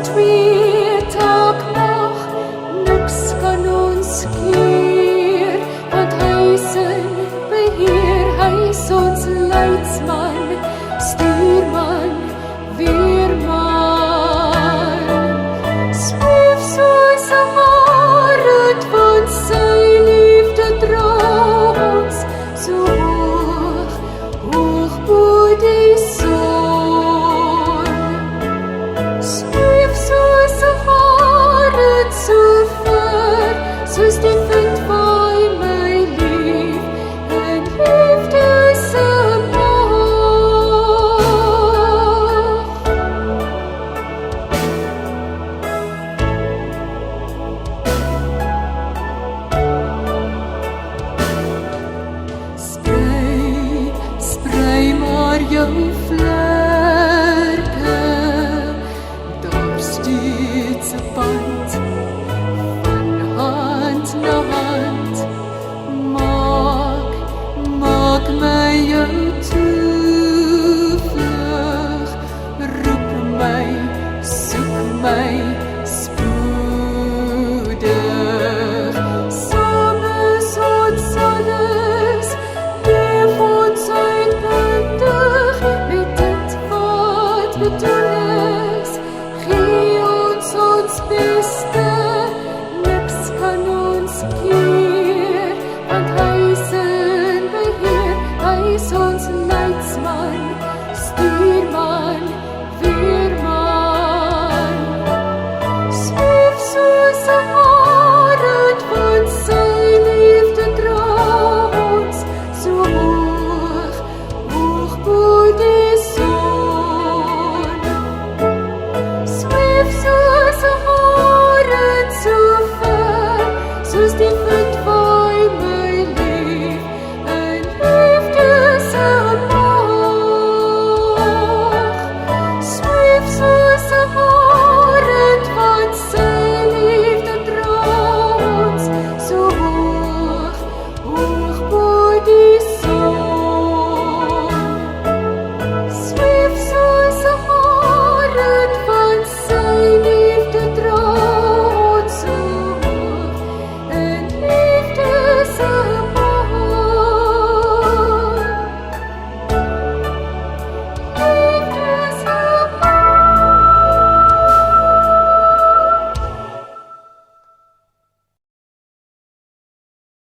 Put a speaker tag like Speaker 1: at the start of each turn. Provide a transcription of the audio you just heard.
Speaker 1: twee taak mag, niks kan ons keer, want hy is in beheer, hy is ons leidsman, stuurman, weerman. Sweef soos 'n haring van sy liefde dra ons, so hoog, hoog bo die son. Sweef soos 'n haring so ver, soos die wind waai my lief, in liefde se mag. Sprei, sprei maar jou vlerke, daar steeds 'n pad, van hand na hand. Maak my jou toevlug, roep my, soek my, spoedig. Saam is ons alles, leef ons uitbundig, met dit wat bedoel is, gee ons ons beste, niks kan ons keer, want hy is in beheer, hy is ons leidsman, stuurman, weerman. Sweef soos 'n